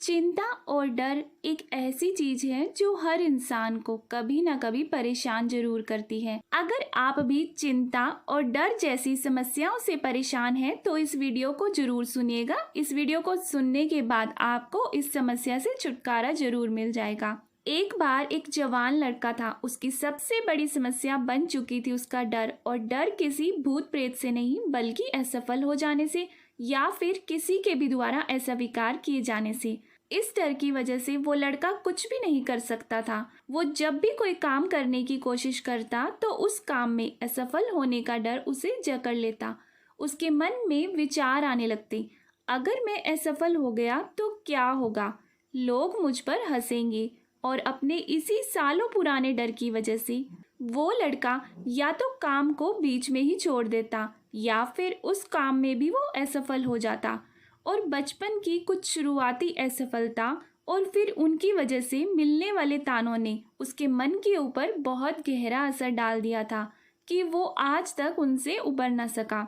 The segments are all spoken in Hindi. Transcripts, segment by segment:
चिंता और डर एक ऐसी चीज है जो हर इंसान को कभी ना कभी परेशान जरूर करती है। अगर आप भी चिंता और डर जैसी समस्याओं से परेशान हैं तो इस वीडियो को जरूर सुनिएगा। इस वीडियो को सुनने के बाद आपको इस समस्या से छुटकारा जरूर मिल जाएगा। एक बार एक जवान लड़का था। उसकी सबसे बड़ी समस्या बन चुकी थी उसका डर, और डर किसी भूत प्रेत से नहीं बल्कि असफल हो जाने से या फिर किसी के भी द्वारा अस्वीकार किए जाने से। इस डर की वजह से वो लड़का कुछ भी नहीं कर सकता था। वो जब भी कोई काम करने की कोशिश करता तो उस काम में असफल होने का डर उसे जकड़ लेता। उसके मन में विचार आने लगते, अगर मैं असफल हो गया तो क्या होगा, लोग मुझ पर हंसेंगे। और अपने इसी सालों पुराने डर की वजह से वो लड़का या तो काम को बीच में ही छोड़ देता या फिर उस काम में भी वो असफल हो जाता। और बचपन की कुछ शुरुआती असफलता और फिर उनकी वजह से मिलने वाले तानों ने उसके मन के ऊपर बहुत गहरा असर डाल दिया था कि वो आज तक उनसे उबर ना सका।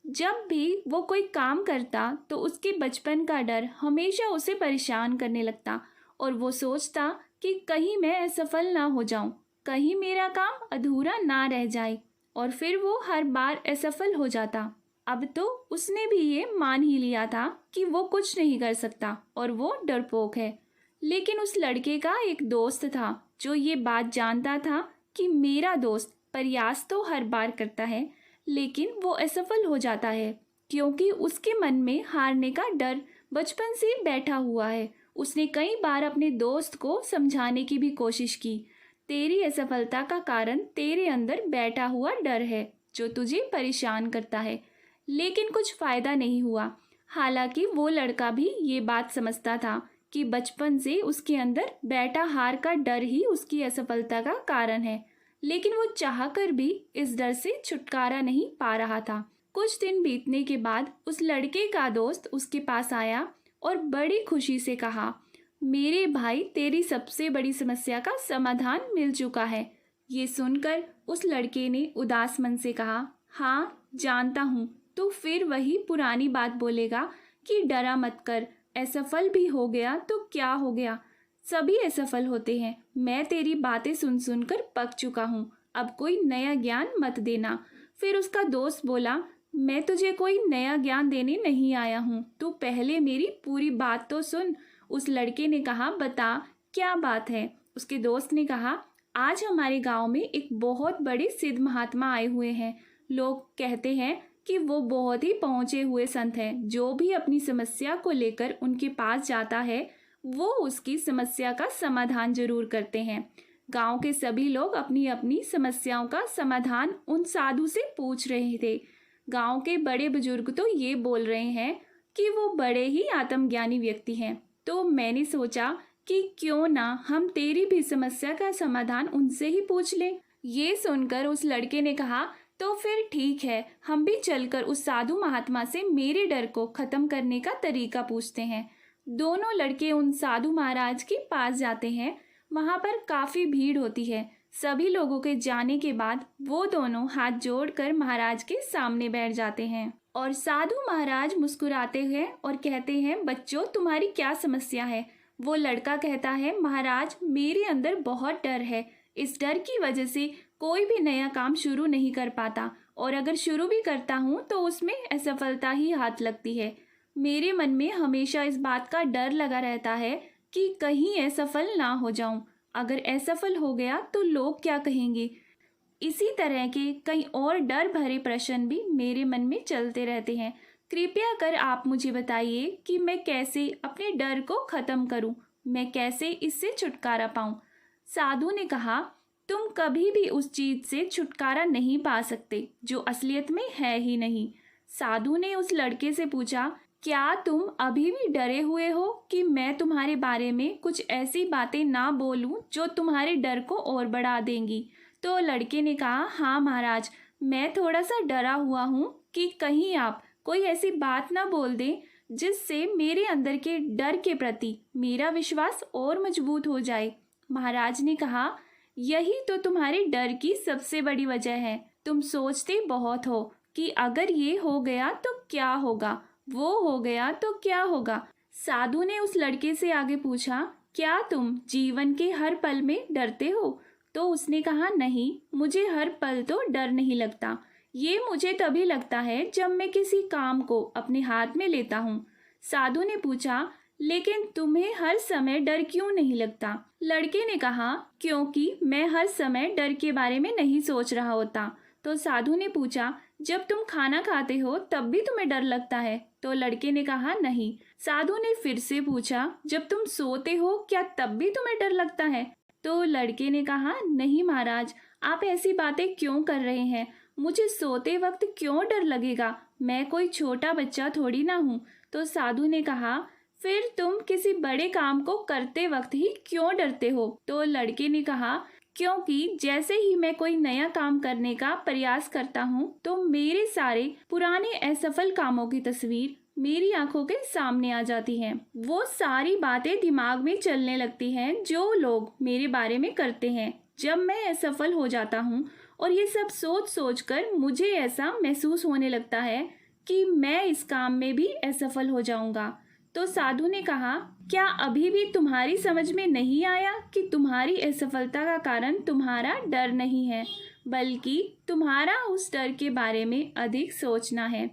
जब भी वो कोई काम करता तो उसके बचपन का डर हमेशा उसे परेशान करने लगता और वो सोचता कि कहीं मैं असफल ना हो जाऊं, कहीं मेरा काम अधूरा ना रह जाए। और फिर वो हर बार असफल हो जाता। अब तो उसने भी ये मान ही लिया था कि वो कुछ नहीं कर सकता और वो डरपोक है। लेकिन उस लड़के का एक दोस्त था जो ये बात जानता था कि मेरा दोस्त प्रयास तो हर बार करता है लेकिन वो असफल हो जाता है, क्योंकि उसके मन में हारने का डर बचपन से बैठा हुआ है। उसने कई बार अपने दोस्त को समझाने की भी कोशिश की, तेरी असफलता का कारण तेरे अंदर बैठा हुआ डर है जो तुझे परेशान करता है, लेकिन कुछ फ़ायदा नहीं हुआ। हालांकि वो लड़का भी ये बात समझता था कि बचपन से उसके अंदर बैठा हार का डर ही उसकी असफलता का कारण है, लेकिन वो चाहकर भी इस डर से छुटकारा नहीं पा रहा था। कुछ दिन बीतने के बाद उस लड़के का दोस्त उसके पास आया और बड़ी खुशी से कहा, मेरे भाई, तेरी सबसे बड़ी समस्या का समाधान मिल चुका है। ये सुनकर उस लड़के ने उदास मन से कहा, हाँ जानता हूँ, तो फिर वही पुरानी बात बोलेगा कि डरा मत कर, असफल भी हो गया तो क्या हो गया, सभी असफल होते हैं। मैं तेरी बातें सुन सुनकर पक चुका हूँ, अब कोई नया ज्ञान मत देना। फिर उसका दोस्त बोला, मैं तुझे कोई नया ज्ञान देने नहीं आया हूँ, तू पहले मेरी पूरी बात तो सुन। उस लड़के ने कहा, बता क्या बात है। उसके दोस्त ने कहा, आज हमारे गांव में एक बहुत बड़े सिद्ध महात्मा आए हुए हैं। लोग कहते हैं कि वो बहुत ही पहुँचे हुए संत हैं। जो भी अपनी समस्या को लेकर उनके पास जाता है वो उसकी समस्या का समाधान जरूर करते हैं। गांव के सभी लोग अपनी अपनी समस्याओं का समाधान उन साधु से पूछ रहे थे। गांव के बड़े बुजुर्ग तो ये बोल रहे हैं कि वो बड़े ही आत्मज्ञानी व्यक्ति हैं। तो मैंने सोचा कि क्यों ना हम तेरी भी समस्या का समाधान उनसे ही पूछ लें। ये सुनकर उस लड़के ने कहा, तो फिर ठीक है, हम भी चलकर उस साधु महात्मा से मेरे डर को खत्म करने का तरीका पूछते हैं। दोनों लड़के उन साधु महाराज के पास जाते हैं। वहां पर काफी भीड़ होती है। सभी लोगों के जाने के बाद वो दोनों हाथ जोड़कर महाराज के सामने बैठ जाते हैं और साधु महाराज मुस्कुराते हैं और कहते हैं, बच्चों तुम्हारी क्या समस्या है। वो लड़का कहता है, महाराज मेरे अंदर बहुत डर है। इस डर की वजह से कोई भी नया काम शुरू नहीं कर पाता और अगर शुरू भी करता हूँ तो उसमें असफलता ही हाथ लगती है। मेरे मन में हमेशा इस बात का डर लगा रहता है कि कहीं असफल ना हो जाऊं। अगर असफल हो गया तो लोग क्या कहेंगे। इसी तरह के कई और डर भरे प्रश्न भी मेरे मन में चलते रहते हैं। कृपया कर आप मुझे बताइए कि मैं कैसे अपने डर को खत्म करूं, मैं कैसे इससे छुटकारा पाऊं। साधु ने कहा, तुम कभी भी उस चीज से छुटकारा नहीं पा सकते जो असलियत में है ही नहीं। साधु ने उस लड़के से पूछा, क्या तुम अभी भी डरे हुए हो कि मैं तुम्हारे बारे में कुछ ऐसी बातें ना बोलूं जो तुम्हारे डर को और बढ़ा देंगी। तो लड़के ने कहा, हाँ महाराज, मैं थोड़ा सा डरा हुआ हूँ कि कहीं आप कोई ऐसी बात ना बोल दें जिससे मेरे अंदर के डर के प्रति मेरा विश्वास और मजबूत हो जाए। महाराज ने कहा, यही तो तुम्हारे डर की सबसे बड़ी वजह है। तुम सोचते बहुत हो कि अगर ये हो गया तो क्या होगा, वो हो गया तो क्या होगा। साधु ने उस लड़के से आगे पूछा, क्या तुम जीवन के हर पल में डरते हो? तो उसने कहा, नहीं, मुझे हर पल तो डर नहीं लगता। ये मुझे तभी लगता है जब मैं किसी काम को अपने हाथ में लेता हूँ। साधु ने पूछा, लेकिन तुम्हें हर समय डर क्यों नहीं लगता? लड़के ने कहा, क्योंकि मैं हर समय डर के बारे में नहीं सोच रहा होता। तो साधु ने पूछा, जब तुम खाना खाते हो तब भी तुम्हें डर लगता है? तो लड़के ने कहा, नहीं। साधु ने फिर से पूछा, जब तुम सोते हो क्या तब भी तुम्हें डर लगता है? तो लड़के ने कहा, नहीं महाराज, आप ऐसी बातें क्यों कर रहे हैं? मुझे सोते वक्त क्यों डर लगेगा? मैं कोई छोटा बच्चा थोड़ी ना हूँ। तो साधु ने कहा, फिर तुम किसी बड़े काम को करते वक्त ही क्यों डरते हो? तो लड़के ने कहा, क्योंकि जैसे ही मैं कोई नया काम करने का प्रयास करता हूँ तो मेरे सारे पुराने असफल कामों की तस्वीर मेरी आंखों के सामने आ जाती है। वो सारी बातें दिमाग में चलने लगती हैं जो लोग मेरे बारे में करते हैं। जब मैं असफल हो जाता हूँ और ये सब सोच सोच कर मुझे ऐसा महसूस होने लगता है कि मैं इस काम में भी असफल हो जाऊंगा। तो साधु ने कहा, क्या अभी भी तुम्हारी समझ में नहीं आया कि तुम्हारी असफलता का कारण तुम्हारा डर नहीं है, बल्कि तुम्हारा उस डर के बारे में अधिक सोचना है।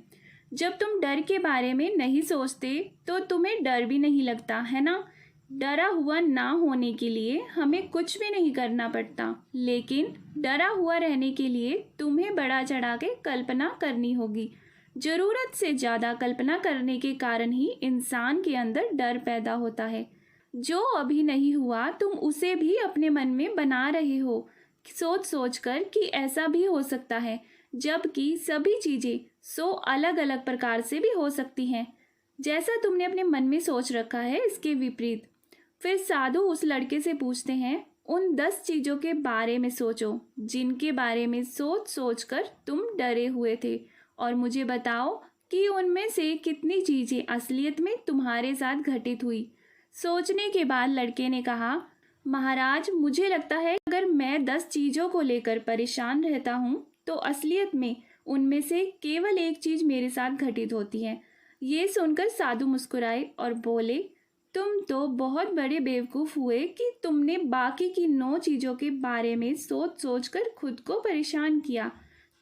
जब तुम डर के बारे में नहीं सोचते तो तुम्हें डर भी नहीं लगता, है ना? डरा हुआ ना होने के लिए हमें कुछ भी नहीं करना पड़ता, लेकिन डरा हुआ रहने के लिए तुम्हें बढ़ा चढ़ा के कल्पना करनी होगी। जरूरत से ज़्यादा कल्पना करने के कारण ही इंसान के अंदर डर पैदा होता है। जो अभी नहीं हुआ तुम उसे भी अपने मन में बना रहे हो, सोच सोच कर कि ऐसा भी हो सकता है, जबकि सभी चीज़ें 100 अलग अलग प्रकार से भी हो सकती हैं। जैसा तुमने अपने मन में सोच रखा है इसके विपरीत। फिर साधु उस लड़के से पूछते हैं, उन 10 चीज़ों के बारे में सोचो जिनके बारे में सोच सोच कर तुम डरे हुए थे, और मुझे बताओ कि उनमें से कितनी चीज़ें असलियत में तुम्हारे साथ घटित हुई। सोचने के बाद लड़के ने कहा, महाराज, मुझे लगता है अगर मैं 10 चीज़ों को लेकर परेशान रहता हूँ तो असलियत में उनमें से केवल एक चीज़ मेरे साथ घटित होती है। ये सुनकर साधु मुस्कुराए और बोले, तुम तो बहुत बड़े बेवकूफ़ हुए कि तुमने बाकी की 9 चीज़ों के बारे में सोच सोच कर खुद को परेशान किया।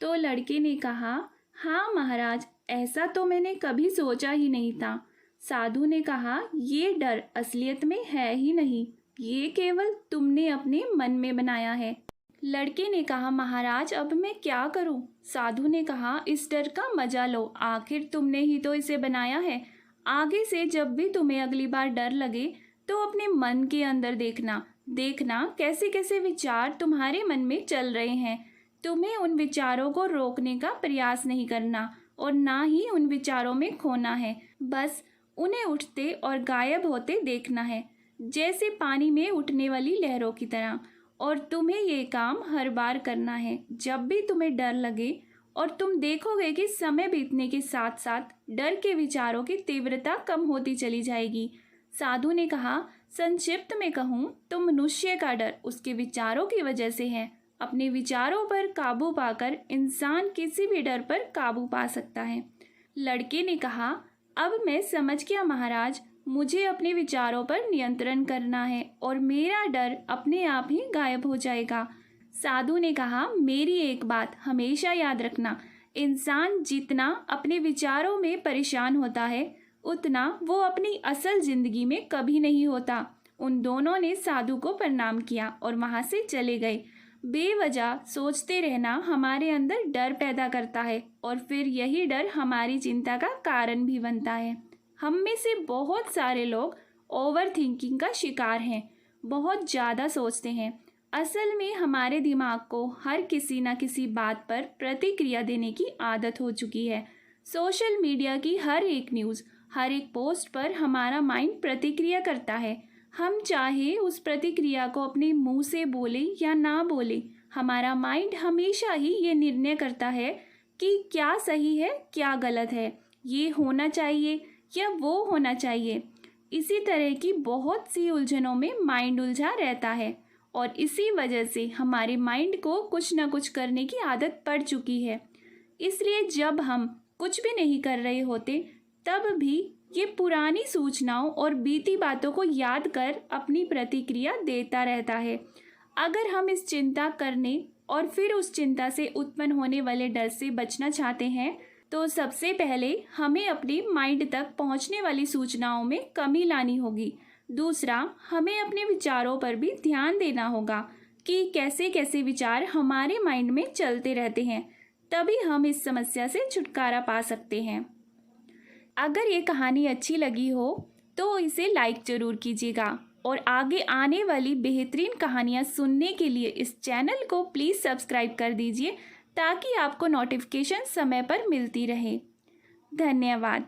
तो लड़के ने कहा, हाँ महाराज, ऐसा तो मैंने कभी सोचा ही नहीं था। साधु ने कहा, ये डर असलियत में है ही नहीं, ये केवल तुमने अपने मन में बनाया है। लड़के ने कहा, महाराज, अब मैं क्या करूं? साधु ने कहा, इस डर का मजा लो, आखिर तुमने ही तो इसे बनाया है। आगे से जब भी तुम्हें अगली बार डर लगे तो अपने मन के अंदर देखना कैसे कैसे विचार तुम्हारे मन में चल रहे हैं। तुम्हें उन विचारों को रोकने का प्रयास नहीं करना और ना ही उन विचारों में खोना है, बस उन्हें उठते और गायब होते देखना है, जैसे पानी में उठने वाली लहरों की तरह। और तुम्हें ये काम हर बार करना है जब भी तुम्हें डर लगे, और तुम देखोगे कि समय बीतने के साथ साथ डर के विचारों की तीव्रता कम होती चली जाएगी। साधु ने कहा, संक्षिप्त में कहूँ तो मनुष्य का डर उसके विचारों की वजह से है। अपने विचारों पर काबू पाकर इंसान किसी भी डर पर काबू पा सकता है। लड़के ने कहा, अब मैं समझ गया महाराज, मुझे अपने विचारों पर नियंत्रण करना है और मेरा डर अपने आप ही गायब हो जाएगा। साधु ने कहा, मेरी एक बात हमेशा याद रखना, इंसान जितना अपने विचारों में परेशान होता है उतना वो अपनी असल जिंदगी में कभी नहीं होता। उन दोनों ने साधु को प्रणाम किया और वहाँ से चले गए। बेवजह सोचते रहना हमारे अंदर डर पैदा करता है और फिर यही डर हमारी चिंता का कारण भी बनता है। हम में से बहुत सारे लोग ओवर थिंकिंग का शिकार हैं, बहुत ज़्यादा सोचते हैं। असल में हमारे दिमाग को हर किसी न किसी बात पर प्रतिक्रिया देने की आदत हो चुकी है। सोशल मीडिया की हर एक न्यूज़, हर एक पोस्ट पर हमारा माइंड प्रतिक्रिया करता है। हम चाहे उस प्रतिक्रिया को अपने मुंह से बोले या ना बोले, हमारा माइंड हमेशा ही ये निर्णय करता है कि क्या सही है क्या गलत है, ये होना चाहिए या वो होना चाहिए। इसी तरह की बहुत सी उलझनों में माइंड उलझा रहता है और इसी वजह से हमारे माइंड को कुछ ना कुछ करने की आदत पड़ चुकी है। इसलिए जब हम कुछ भी नहीं कर रहे होते तब भी ये पुरानी सूचनाओं और बीती बातों को याद कर अपनी प्रतिक्रिया देता रहता है। अगर हम इस चिंता करने और फिर उस चिंता से उत्पन्न होने वाले डर से बचना चाहते हैं, तो सबसे पहले हमें अपने माइंड तक पहुंचने वाली सूचनाओं में कमी लानी होगी। दूसरा, हमें अपने विचारों पर भी ध्यान देना होगा कि कैसे कैसे विचार हमारे माइंड में चलते रहते हैं। तभी हम इस समस्या से छुटकारा पा सकते हैं। अगर ये कहानी अच्छी लगी हो तो इसे लाइक ज़रूर कीजिएगा और आगे आने वाली बेहतरीन कहानियाँ सुनने के लिए इस चैनल को प्लीज़ सब्सक्राइब कर दीजिए ताकि आपको नोटिफिकेशन समय पर मिलती रहे। धन्यवाद।